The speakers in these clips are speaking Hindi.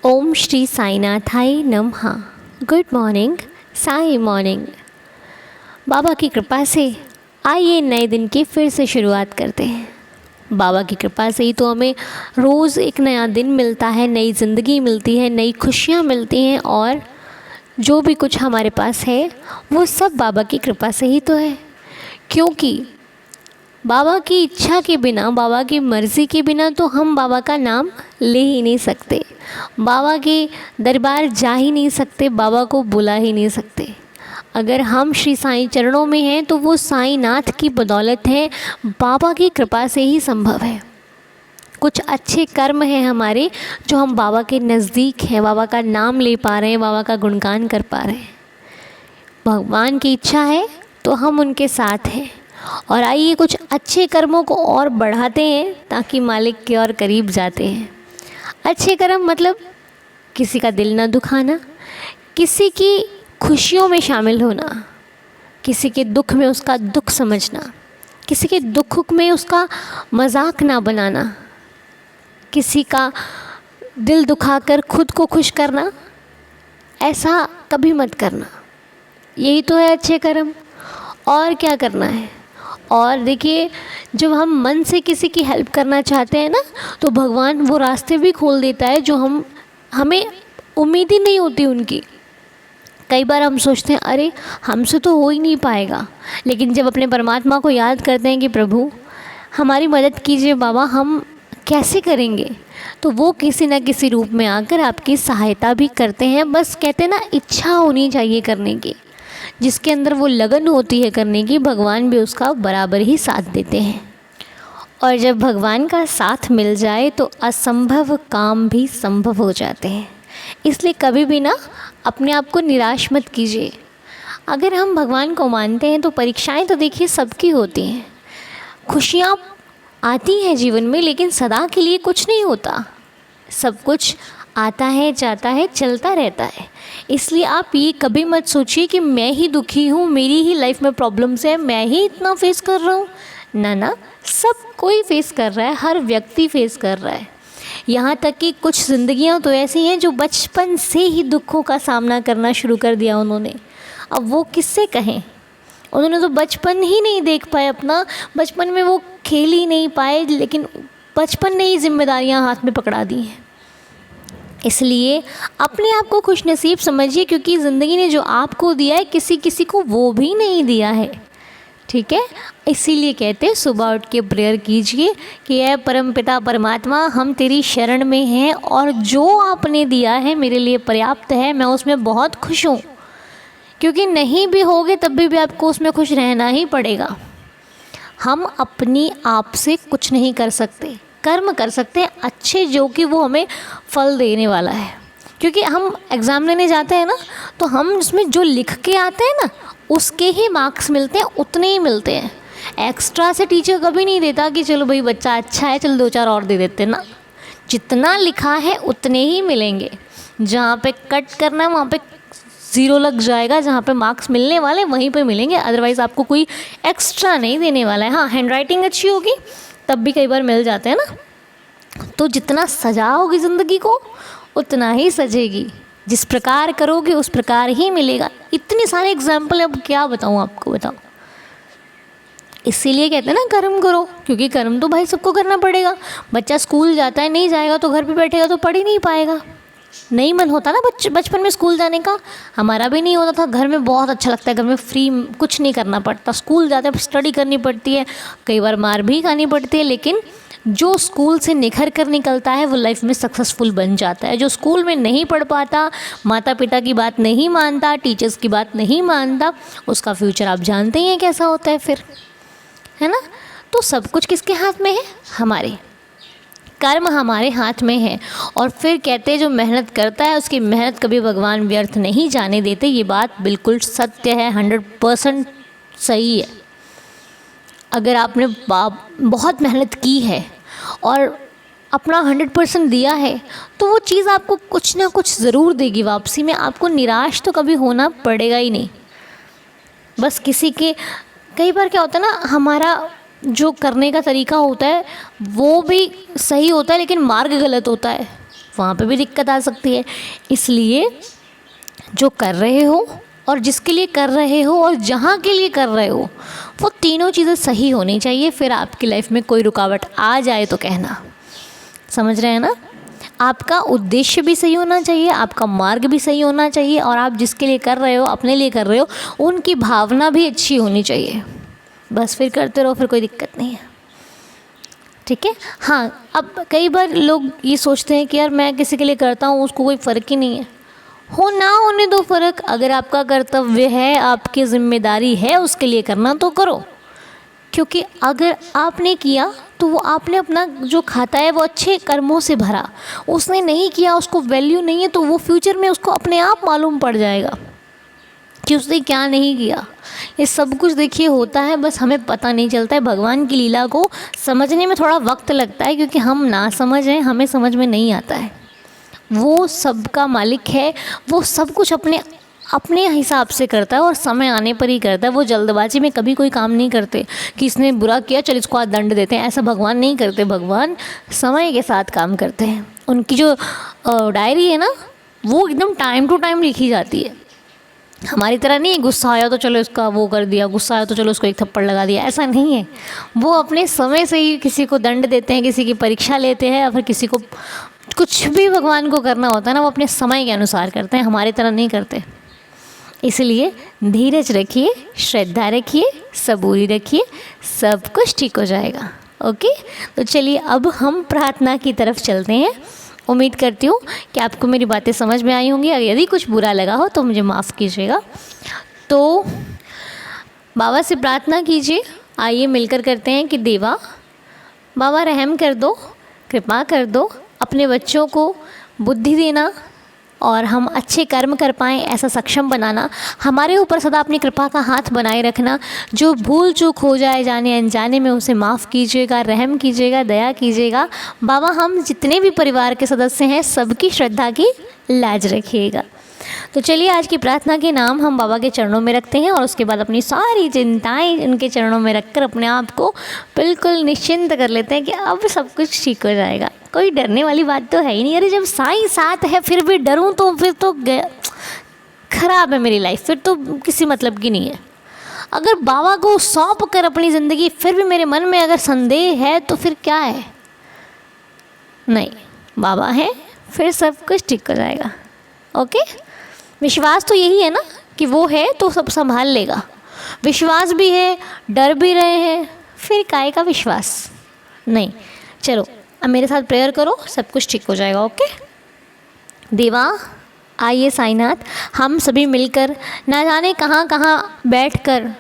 ओम श्री साईनाथाय नमः। Good morning, Sai morning. Baba की कृपा से आइए नए दिन की फिर से शुरुआत करते हैं। बाबा की कृपा से ही तो हमें रोज़ एक नया दिन मिलता है, नई ज़िंदगी मिलती है, नई खुशियाँ मिलती हैं, और जो भी कुछ हमारे पास है वो सब बाबा की कृपा से ही तो है। क्योंकि बाबा की इच्छा के बिना, बाबा की मर्ज़ी के बिना तो हम बाबा का नाम ले ही नहीं सकते, बाबा के दरबार जा ही नहीं सकते, बाबा को बुला ही नहीं सकते। अगर हम श्री साईं चरणों में हैं तो वो साईं नाथ की बदौलत है, बाबा की कृपा से ही संभव है। कुछ अच्छे कर्म हैं हमारे जो हम बाबा के नज़दीक हैं, बाबा का नाम ले पा रहे हैं, बाबा का गुणगान कर पा रहे हैं। भगवान की इच्छा है तो हम उनके साथ हैं। और आइए कुछ अच्छे कर्मों को और बढ़ाते हैं ताकि मालिक के और करीब जाते हैं। अच्छे कर्म मतलब किसी का दिल ना दुखाना, किसी की खुशियों में शामिल होना, किसी के दुख में उसका दुख समझना, किसी के दुख में उसका मजाक ना बनाना, किसी का दिल दुखाकर खुद को खुश करना, ऐसा कभी मत करना। यही तो है अच्छे कर्म। और क्या करना है? और देखिए, जब हम मन से किसी की हेल्प करना चाहते हैं ना, तो भगवान वो रास्ते भी खोल देता है जो हमें उम्मीद ही नहीं होती उनकी। कई बार हम सोचते हैं अरे हमसे तो हो ही नहीं पाएगा, लेकिन जब अपने परमात्मा को याद करते हैं कि प्रभु हमारी मदद कीजिए बाबा, हम कैसे करेंगे, तो वो किसी न किसी रूप में आकर आपकी सहायता भी करते हैं। बस कहते हैं ना, इच्छा होनी चाहिए करने की। जिसके अंदर वो लगन होती है करने की, भगवान भी उसका बराबर ही साथ देते हैं। और जब भगवान का साथ मिल जाए तो असंभव काम भी संभव हो जाते हैं। इसलिए कभी भी ना अपने आप को निराश मत कीजिए। अगर हम भगवान को मानते हैं तो परीक्षाएं तो देखिए सबकी होती हैं, खुशियाँ आती हैं जीवन में, लेकिन सदा के लिए कुछ नहीं होता। सब कुछ आता है, जाता है, चलता रहता है। इसलिए आप ये कभी मत सोचिए कि मैं ही दुखी हूँ, मेरी ही लाइफ में प्रॉब्लम्स है, मैं ही इतना फेस कर रहा हूँ। ना ना, सब कोई फेस कर रहा है, हर व्यक्ति फेस कर रहा है। यहाँ तक कि कुछ ज़िंदगियाँ तो ऐसी हैं जो बचपन से ही दुखों का सामना करना शुरू कर दिया उन्होंने। अब वो किससे कहें? उन्होंने तो बचपन ही नहीं देख पाए अपना, बचपन में वो खेल ही नहीं पाए, लेकिन बचपन ने ही जिम्मेदारियाँ हाथ में पकड़ा दी हैं। इसलिए अपने आप को खुश नसीब समझिए, क्योंकि ज़िंदगी ने जो आपको दिया है किसी किसी को वो भी नहीं दिया है। ठीक है? इसीलिए कहते हैं सुबह उठ के प्रेयर कीजिए कि ऐ परम पिता परमात्मा, हम तेरी शरण में हैं और जो आपने दिया है मेरे लिए पर्याप्त है, मैं उसमें बहुत खुश हूँ। क्योंकि नहीं भी होगे तब भी आपको उसमें खुश रहना ही पड़ेगा। हम अपनी आप से कुछ नहीं कर सकते, कर्म कर सकते हैं अच्छे, जो कि वो हमें फल देने वाला है। क्योंकि हम एग्ज़ाम देने जाते हैं ना, तो हम उसमें जो लिख के आते हैं ना उसके ही मार्क्स मिलते हैं, उतने ही मिलते हैं। एक्स्ट्रा से टीचर कभी नहीं देता कि चलो भाई बच्चा अच्छा है, चलो 2-4 और दे देते ना। जितना लिखा है उतने ही मिलेंगे। जहाँ पे कट करना है वहाँ पे 0 लग जाएगा, जहाँ पे मार्क्स मिलने वाले वहीं पे मिलेंगे। अदरवाइज़ आपको कोई एक्स्ट्रा नहीं देने वाला है। हाँ, हैंड राइटिंग अच्छी होगी तब भी कई बार मिल जाते हैं ना। तो जितना सजाओगे ज़िंदगी को उतना ही सजेगी, जिस प्रकार करोगे उस प्रकार ही मिलेगा। इतने सारे एग्जाम्पल, अब क्या बताऊँ आपको, बताओ। इसीलिए कहते हैं ना कर्म करो, क्योंकि कर्म तो भाई सबको करना पड़ेगा। बच्चा स्कूल जाता है, नहीं जाएगा तो घर पे बैठेगा तो पढ़ ही नहीं पाएगा। नहीं मन होता ना बचपन में स्कूल जाने का, हमारा भी नहीं होता था। घर में बहुत अच्छा लगता है, घर में फ्री कुछ नहीं करना पड़ता। स्कूल जाते हैं स्टडी करनी पड़ती है, कई बार मार भी खानी पड़ती है, लेकिन जो स्कूल से निखर कर निकलता है वो लाइफ में सक्सेसफुल बन जाता है। जो स्कूल में नहीं पढ़ पाता, माता पिता की बात नहीं मानता, टीचर्स की बात नहीं मानता, उसका फ्यूचर आप जानते ही हैं कैसा होता है फिर, है ना। तो सब कुछ किसके हाथ में है? हमारे कर्म हमारे हाथ में है। और फिर कहते हैं जो मेहनत करता है उसकी मेहनत कभी भगवान व्यर्थ नहीं जाने देते। ये बात बिल्कुल सत्य है, 100% सही है। अगर आपने बहुत मेहनत की है और अपना 100% दिया है तो वो चीज़ आपको कुछ ना कुछ ज़रूर देगी वापसी में। आपको निराश तो कभी होना पड़ेगा ही नहीं। बस किसी के, कई बार क्या होता है ना, हमारा जो करने का तरीका होता है वो भी सही होता है लेकिन मार्ग गलत होता है। वहाँ पे भी दिक्कत आ सकती है। इसलिए जो कर रहे हो और जिसके लिए कर रहे हो और जहाँ के लिए कर रहे हो, वो तीनों चीज़ें सही होनी चाहिए। फिर आपकी लाइफ में कोई रुकावट आ जाए तो कहना, समझ रहे हैं ना। आपका उद्देश्य भी सही होना चाहिए, आपका मार्ग भी सही होना चाहिए, और आप जिसके लिए कर रहे हो, अपने लिए कर रहे हो, उनकी भावना भी अच्छी होनी चाहिए। बस फिर करते रहो, फिर कोई दिक्कत नहीं है, ठीक है। हाँ, अब कई बार लोग ये सोचते हैं कि यार मैं किसी के लिए करता हूँ, उसको कोई फ़र्क ही नहीं है। हो ना होने दो फ़र्क। अगर आपका कर्तव्य है, आपकी जिम्मेदारी है उसके लिए करना, तो करो। क्योंकि अगर आपने किया तो वो आपने अपना जो खाता है वो अच्छे कर्मों से भरा। उसने नहीं किया, उसको वैल्यू नहीं है, तो वो फ्यूचर में उसको अपने आप मालूम पड़ जाएगा कि उसने क्या नहीं किया। ये सब कुछ देखिए होता है, बस हमें पता नहीं चलता है। भगवान की लीला को समझने में थोड़ा वक्त लगता है, क्योंकि हम ना समझ हैं, हमें समझ में नहीं आता है। वो सबका मालिक है, वो सब कुछ अपने हिसाब से करता है और समय आने पर ही करता है। वो जल्दबाजी में कभी कोई काम नहीं करते कि इसने बुरा किया चल इसको आज दंड देते हैं, ऐसा भगवान नहीं करते। भगवान समय के साथ काम करते हैं। उनकी जो डायरी है ना, वो एकदम टाइम टू टाइम लिखी जाती है। हमारी तरह नहीं है, गुस्सा आया तो चलो इसका वो कर दिया, गुस्सा आया तो चलो उसको एक थप्पड़ लगा दिया, ऐसा नहीं है। वो अपने समय से ही किसी को दंड देते हैं, किसी की परीक्षा लेते हैं, या फिर किसी को कुछ भी भगवान को करना होता है ना, वो अपने समय के अनुसार करते हैं, हमारी तरह नहीं करते। इसलिए धीरज रखिए, श्रद्धा रखिए, सबूरी रखिए, सब कुछ ठीक हो जाएगा। ओके, तो चलिए अब हम प्रार्थना की तरफ चलते हैं। उम्मीद करती हूँ कि आपको मेरी बातें समझ में आई होंगी। यदि कुछ बुरा लगा हो तो मुझे माफ़ कीजिएगा। तो बाबा से प्रार्थना कीजिए। आइए मिलकर करते हैं कि देवा, बाबा रहम कर दो, कृपा कर दो, अपने बच्चों को बुद्धि देना और हम अच्छे कर्म कर पाएँ ऐसा सक्षम बनाना। हमारे ऊपर सदा अपनी कृपा का हाथ बनाए रखना। जो भूल चूक हो जाए जाने अनजाने में, उसे माफ़ कीजिएगा, रहम कीजिएगा, दया कीजिएगा। बाबा हम जितने भी परिवार के सदस्य हैं, सबकी श्रद्धा की लाज रखिएगा। तो चलिए आज की प्रार्थना के नाम हम बाबा के चरणों में रखते हैं, और उसके बाद अपनी सारी चिंताएं उनके चरणों में रखकर अपने आप को बिल्कुल निश्चिंत कर लेते हैं कि अब सब कुछ ठीक हो जाएगा। कोई डरने वाली बात तो है ही नहीं। अरे जब साईं साथ है फिर भी डरूं तो फिर तो खराब है मेरी लाइफ, फिर तो किसी मतलब की नहीं है। अगर बाबा को सौंप कर अपनी ज़िंदगी फिर भी मेरे मन में अगर संदेह है तो फिर क्या है। नहीं, बाबा है, फिर सब कुछ ठीक हो जाएगा। ओके, विश्वास तो यही है ना कि वो है तो सब संभाल लेगा। विश्वास भी है, डर भी रहे हैं, फिर काहे का विश्वास नहीं। चलो अब मेरे साथ प्रेयर करो, सब कुछ ठीक हो जाएगा। ओके, देवा आइए साईनाथ, हम सभी मिलकर ना जाने कहाँ कहाँ बैठकर,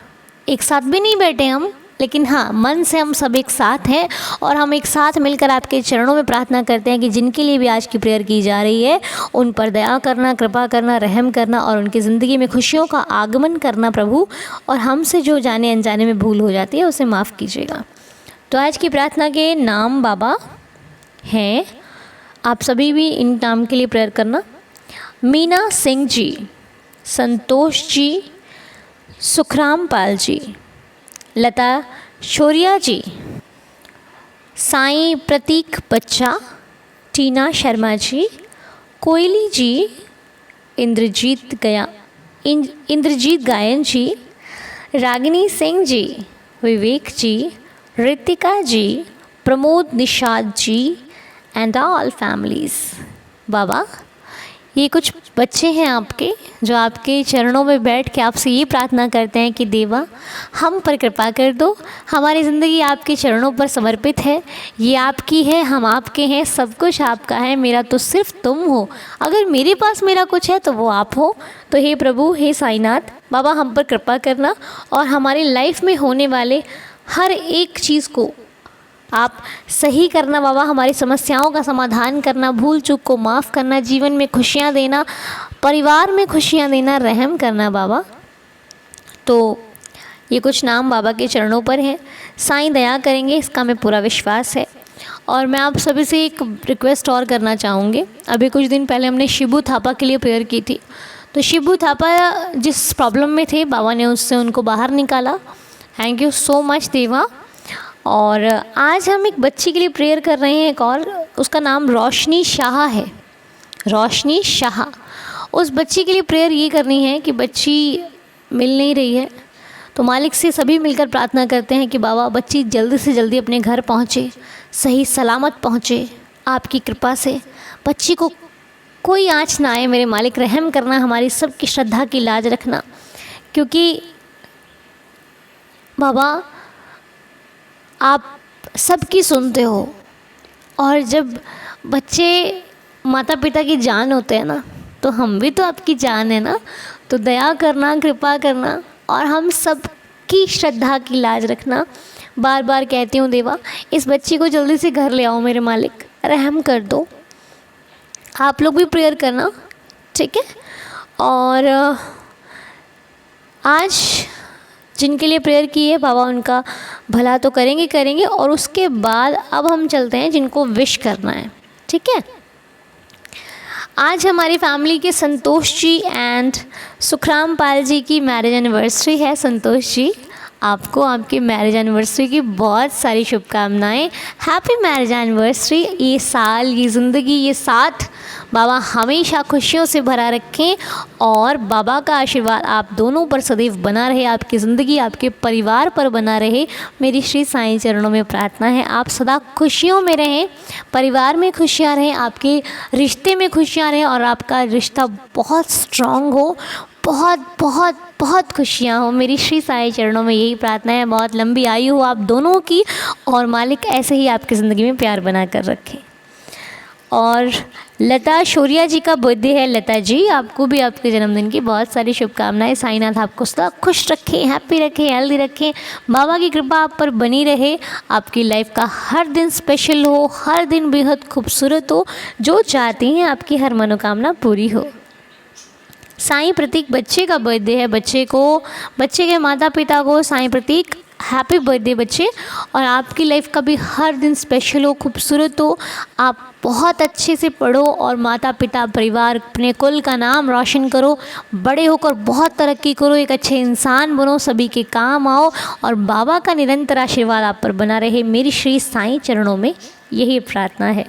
एक साथ भी नहीं बैठे हम, लेकिन हाँ मन से हम सब एक साथ हैं, और हम एक साथ मिलकर आपके चरणों में प्रार्थना करते हैं कि जिनके लिए भी आज की प्रेयर की जा रही है, उन पर दया करना, कृपा करना, रहम करना, और उनकी ज़िंदगी में खुशियों का आगमन करना प्रभु। और हमसे जो जाने अनजाने में भूल हो जाती है उसे माफ़ कीजिएगा। तो आज की प्रार्थना के नाम बाबा हैं, आप सभी भी इन नाम के लिए प्रेयर करना। मीना सिंह जी, संतोष जी, सुखराम पाल जी, लता शोरिया जी, साईं प्रतीक बच्चा, टीना शर्मा जी, कोयली जी, इंद्रजीत गायन जी, रागिनी सिंह जी, विवेक जी, रितिका जी, Pramod Nishad ji and all families. बाबा ये कुछ बच्चे हैं आपके, जो आपके चरणों में बैठ के आपसे ये प्रार्थना करते हैं कि देवा हम पर कृपा कर दो, हमारी ज़िंदगी आपके चरणों पर समर्पित है, ये आपकी है, हम आपके हैं, सब कुछ आपका है, मेरा तो सिर्फ तुम हो। अगर मेरे पास मेरा कुछ है तो वो आप हो। तो हे प्रभु, हे साईनाथ बाबा, हम पर कृपा करना और हमारी लाइफ में होने वाले हर एक चीज़ को आप सही करना बाबा, हमारी समस्याओं का समाधान करना, भूल चूक को माफ़ करना, जीवन में खुशियाँ देना, परिवार में खुशियाँ देना, रहम करना बाबा। तो ये कुछ नाम बाबा के चरणों पर हैं। साईं दया करेंगे, इसका हमें पूरा विश्वास है। और मैं आप सभी से एक रिक्वेस्ट और करना चाहूँगी। अभी कुछ दिन पहले हमने शिबू थापा के लिए प्रेयर की थी। तो शिबू थापा जिस प्रॉब्लम में थे, बाबा ने उससे उनको बाहर निकाला। थैंक यू सो मच देवा। और आज हम एक बच्ची के लिए प्रेयर कर रहे हैं, एक और, उसका नाम रोशनी शाह है। रोशनी शाह। उस बच्ची के लिए प्रेयर ये करनी है कि बच्ची मिल नहीं रही है, तो मालिक से सभी मिलकर प्रार्थना करते हैं कि बाबा बच्ची जल्दी से जल्दी अपने घर पहुँचे, सही सलामत पहुँचे। आपकी कृपा से बच्ची को कोई आँच ना आए। मेरे मालिक रहम करना, हमारी सबकी श्रद्धा की लाज रखना, क्योंकि बाबा आप सबकी सुनते हो। और जब बच्चे माता पिता की जान होते हैं ना, तो हम भी तो आपकी जान है ना। तो दया करना, कृपा करना और हम सब की श्रद्धा की लाज रखना। बार बार कहती हूँ देवा, इस बच्ची को जल्दी से घर ले आओ मेरे मालिक, रहम कर दो। आप लोग भी प्रेयर करना, ठीक है। और आज जिनके लिए प्रेयर की है बाबा उनका भला तो करेंगे। और उसके बाद अब हम चलते हैं जिनको विश करना है, ठीक है। आज हमारी फैमिली के संतोष जी एंड सुखराम पाल जी की मैरिज एनिवर्सरी है। संतोष जी, आपको आपकी मैरिज एनिवर्सरी की बहुत सारी शुभकामनाएं। Happy marriage anniversary. ये साल, ये ज़िंदगी, ये साथ बाबा हमेशा खुशियों से भरा रखें और बाबा का आशीर्वाद आप दोनों पर सदैव बना रहे, आपकी ज़िंदगी, आपके परिवार पर बना रहे। मेरी श्री साईं चरणों में प्रार्थना है आप सदा खुशियों में रहें, परिवार में खुशियाँ रहें, आपके रिश्ते में खुशियाँ रहें और आपका रिश्ता बहुत स्ट्रॉन्ग हो, बहुत बहुत बहुत खुशियाँ हो। मेरी श्री साईं चरणों में यही प्रार्थना है। बहुत लंबी आयु हो आप दोनों की और मालिक ऐसे ही आपकी ज़िंदगी में प्यार बना कर रखें। और लता शौर्या जी का बर्थडे है। लता जी, आपको भी आपके जन्मदिन की बहुत सारी शुभकामनाएं। साईनाथ आपको सदा खुश रखें, हैप्पी रखें, हेल्दी रखें। बाबा की कृपा आप पर बनी रहे। आपकी लाइफ का हर दिन स्पेशल हो, हर दिन बेहद खूबसूरत हो। जो चाहती हैं आपकी हर मनोकामना पूरी हो। साईं प्रतीक बच्चे का बर्थडे है। बच्चे के माता पिता को साईं प्रतीक हैप्पी बर्थडे बच्चे। और आपकी लाइफ का भी हर दिन स्पेशल हो, खूबसूरत हो। आप बहुत अच्छे से पढ़ो और माता पिता, परिवार, अपने कुल का नाम रोशन करो। बड़े होकर बहुत तरक्की करो, एक अच्छे इंसान बनो, सभी के काम आओ और बाबा का निरंतर आशीर्वाद आप पर बना रहे। मेरी श्री साईं चरणों में यही प्रार्थना है।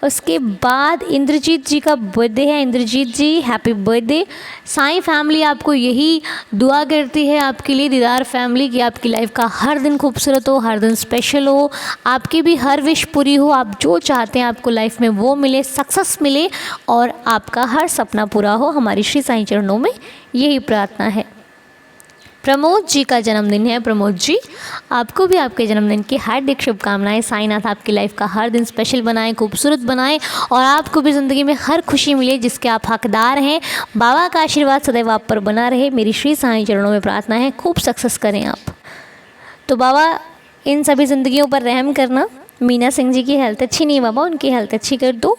उसके बाद इंद्रजीत जी का बर्थडे है। इंद्रजीत जी हैप्पी बर्थडे। साईं फैमिली आपको यही दुआ करती है आपके लिए, दीदार फैमिली, कि आपकी लाइफ का हर दिन खूबसूरत हो, हर दिन स्पेशल हो, आपकी भी हर विश पूरी हो। आप जो चाहते हैं आपको लाइफ में वो मिले, सक्सेस मिले और आपका हर सपना पूरा हो। हमारी श्री साईं चरणों में यही प्रार्थना है। प्रमोद जी का जन्मदिन है। प्रमोद जी, आपको भी आपके जन्मदिन की हार्दिक शुभकामनाएं। साईनाथ आपकी लाइफ का हर दिन स्पेशल बनाए, खूबसूरत बनाए और आपको भी ज़िंदगी में हर खुशी मिले जिसके आप हकदार हैं। बाबा का आशीर्वाद सदैव आप पर बना रहे। मेरी श्री साईं चरणों में प्रार्थना है, खूब सक्सेस करें आप। तो बाबा इन सभी ज़िंदगियों पर रहम करना। मीना सिंह जी की हेल्थ अच्छी नहीं है बाबा, उनकी हेल्थ अच्छी कर दो।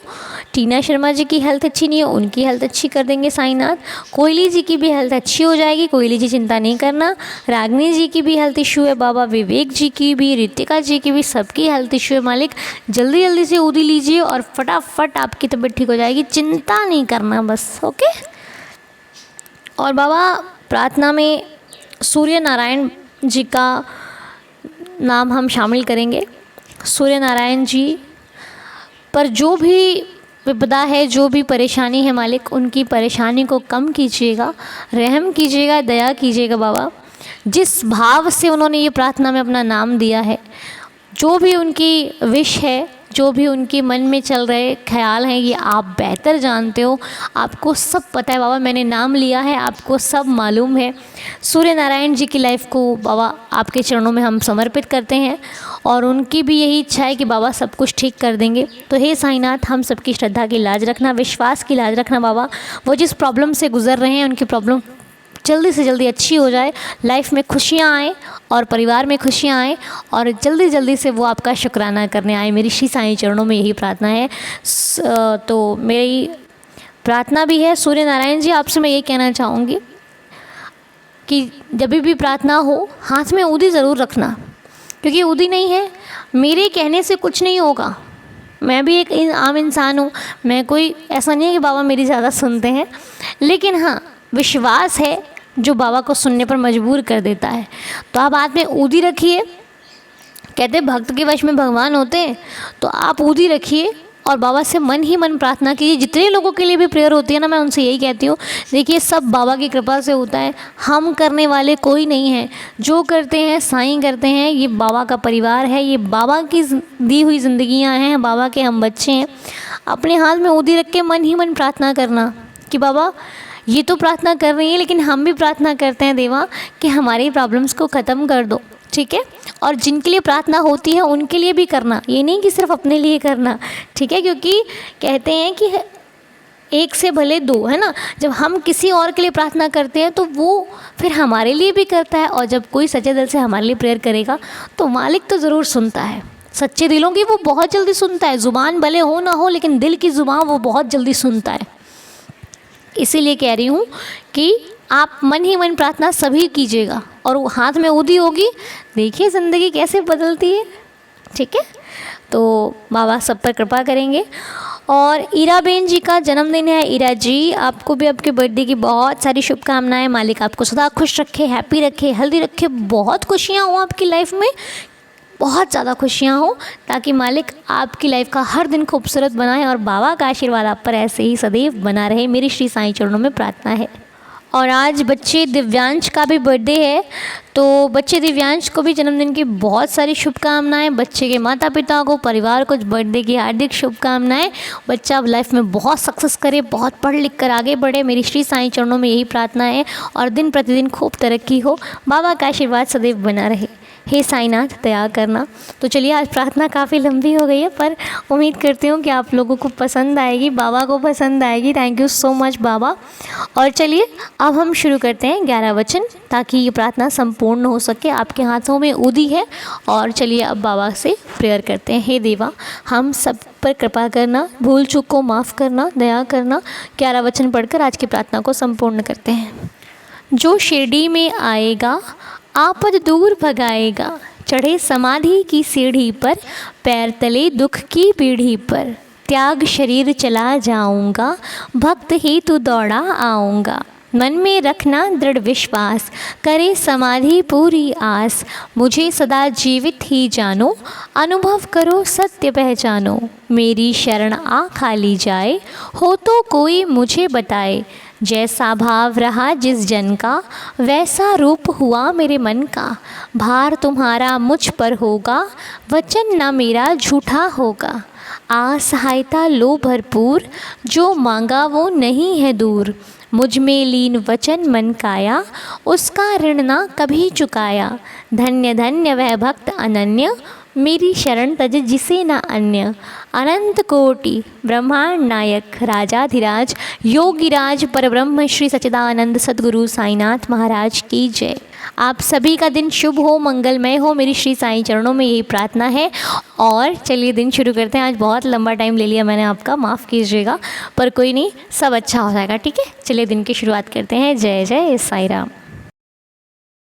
टीना शर्मा जी की हेल्थ अच्छी नहीं है, उनकी हेल्थ अच्छी कर देंगे साईनाथ। कोयली जी की भी हेल्थ अच्छी हो जाएगी, कोयली जी चिंता नहीं करना। रागनी जी की भी हेल्थ इशू है बाबा, विवेक जी की भी, रितिका जी की भी, सबकी हेल्थ इशू है मालिक। जल्दी जल्दी से उदी लीजिए और फटाफट आपकी तबीयत ठीक हो जाएगी, चिंता नहीं करना बस, ओके। और बाबा प्रार्थना में सूर्य नारायण जी का नाम हम शामिल करेंगे। सूर्य नारायण जी पर जो भी विपदा है, जो भी परेशानी है मालिक, उनकी परेशानी को कम कीजिएगा, रहम कीजिएगा, दया कीजिएगा बाबा। जिस भाव से उन्होंने ये प्रार्थना में अपना नाम दिया है, जो भी उनकी विश है, जो भी उनके मन में चल रहे ख्याल हैं, ये आप बेहतर जानते हो, आपको सब पता है बाबा। मैंने नाम लिया है, आपको सब मालूम है। सूर्य नारायण जी की लाइफ को बाबा आपके चरणों में हम समर्पित करते हैं और उनकी भी यही इच्छा है कि बाबा सब कुछ ठीक कर देंगे। तो हे साईनाथ, हम सबकी श्रद्धा की लाज रखना, विश्वास की लाज रखना बाबा। वो जिस प्रॉब्लम से गुजर रहे हैं उनकी प्रॉब्लम जल्दी से जल्दी अच्छी हो जाए, लाइफ में खुशियाँ आएँ और परिवार में खुशियाँ आएँ और जल्दी जल्दी से वो आपका शुक्राना करने आए। मेरी श्री साईं चरणों में यही प्रार्थना है। तो मेरी प्रार्थना भी है। सूर्य नारायण जी, आपसे मैं ये कहना चाहूँगी कि जब भी प्रार्थना हो हाथ में ऊदी ज़रूर रखना, क्योंकि ऊदी नहीं है, मेरे कहने से कुछ नहीं होगा। मैं भी एक आम इंसान हूँ, मैं कोई ऐसा नहीं है कि बाबा मेरी ज़्यादा सुनते हैं, लेकिन हाँ विश्वास है जो बाबा को सुनने पर मजबूर कर देता है। तो आप हाथ में ऊदी रखिए। कहते भक्त के वश में भगवान होते हैं, तो आप ऊदी रखिए और बाबा से मन ही मन प्रार्थना कीजिए। जितने लोगों के लिए भी प्रेयर होती है ना, मैं उनसे यही कहती हूँ, देखिए सब बाबा की कृपा से होता है, हम करने वाले कोई नहीं है। जो करते हैं साईं करते हैं, ये बाबा का परिवार है, ये बाबा की दी हुई ज़िंदगियाँ हैं, बाबा के हम बच्चे हैं। अपने हाथ में ऊदी रख के मन ही मन प्रार्थना करना कि बाबा ये तो प्रार्थना कर रही है, लेकिन हम भी प्रार्थना करते हैं देवा कि हमारी प्रॉब्लम्स को ख़त्म कर दो, ठीक है। और जिनके लिए प्रार्थना होती है उनके लिए भी करना, ये नहीं कि सिर्फ अपने लिए करना, ठीक है। क्योंकि कहते हैं कि एक से भले दो, है ना। जब हम किसी और के लिए प्रार्थना करते हैं तो वो फिर हमारे लिए भी करता है, और जब कोई सच्चे दिल से हमारे लिए प्रेयर करेगा तो मालिक तो ज़रूर सुनता है। सच्चे दिलों की वो बहुत जल्दी सुनता है, ज़ुबान भले हो ना हो, लेकिन दिल की ज़ुबान वो बहुत जल्दी सुनता है। इसीलिए कह रही हूँ कि आप मन ही मन प्रार्थना सभी कीजिएगा, और वो हाथ में ऊदी होगी, देखिए ज़िंदगी कैसे बदलती है, ठीक है। तो बाबा सब पर कृपा करेंगे। और ईरा बेन जी का जन्मदिन है। ईरा जी, आपको भी आपके बर्थडे की बहुत सारी शुभकामनाएं। मालिक आपको सदा खुश रखे, हैप्पी रखे, हेल्दी रखे, बहुत खुशियाँ हों आपकी लाइफ में, बहुत ज़्यादा खुशियाँ हो, ताकि मालिक आपकी लाइफ का हर दिन खूबसूरत बनाए, और बाबा का आशीर्वाद आप पर ऐसे ही सदैव बना रहे, मेरी श्री साईं चरणों में प्रार्थना है। और आज बच्चे दिव्यांश का भी बर्थडे है, तो बच्चे दिव्यांश को भी जन्मदिन की बहुत सारी शुभकामनाएं। बच्चे के माता पिता को, परिवार को बर्थडे की हार्दिक शुभकामनाएं। बच्चा अब लाइफ में बहुत सक्सेस करे, बहुत पढ़ लिख कर आगे बढ़े, मेरी श्री साईं चरणों में यही प्रार्थना है। और दिन प्रतिदिन खूब तरक्की हो, बाबा का आशीर्वाद सदैव बना रहे। हे साईनाथ दया करना। तो चलिए, आज प्रार्थना काफ़ी लंबी हो गई है, पर उम्मीद करती हूँ कि आप लोगों को पसंद आएगी, बाबा को पसंद आएगी। थैंक यू सो मच बाबा। और चलिए अब हम शुरू करते हैं 11 वचन, ताकि ये प्रार्थना संपूर्ण हो सके। आपके हाथों में ऊदी है, और चलिए अब बाबा से प्रेयर करते हैं। हे देवा, हम सब पर कृपा करना, भूल चूक को माफ़ करना, दया करना। 11 वचन पढ़कर आज की प्रार्थना को संपूर्ण करते हैं। जो शिरडी में आएगा आपद दूर भगाएगा, चढ़े समाधि की सीढ़ी पर, पैर तले दुख की पीढ़ी पर। त्याग शरीर चला जाऊंगा, भक्त ही तू दौड़ा आऊँगा। मन में रखना दृढ़ विश्वास, करे समाधि पूरी आस। मुझे सदा जीवित ही जानो, अनुभव करो सत्य पहचानो। मेरी शरण आ खाली जाए, हो तो कोई मुझे बताए। जैसा भाव रहा जिस जन का, वैसा रूप हुआ मेरे मन का। भार तुम्हारा मुझ पर होगा, वचन ना मेरा झूठा होगा। असहायता लो भरपूर, जो मांगा वो नहीं है दूर। मुझ में लीन वचन मन काया, उसका ऋण ना कभी चुकाया। धन्य धन्य वह भक्त अनन्य, मेरी शरण तज जिसे न अन्य। अनंत कोटि ब्रह्मांड नायक, राजाधिराज योगिराज परब्रह्म श्री सच्चिदानंद सद्गुरु साईनाथ महाराज की जय। आप सभी का दिन शुभ हो, मंगलमय हो, मेरी श्री साईं चरणों में यही प्रार्थना है। और चलिए दिन शुरू करते हैं। आज बहुत लंबा टाइम ले लिया मैंने आपका, माफ़ कीजिएगा, पर कोई नहीं, सब अच्छा हो जाएगा, ठीक है। चलिए दिन की शुरुआत करते हैं। जय जय साईं राम।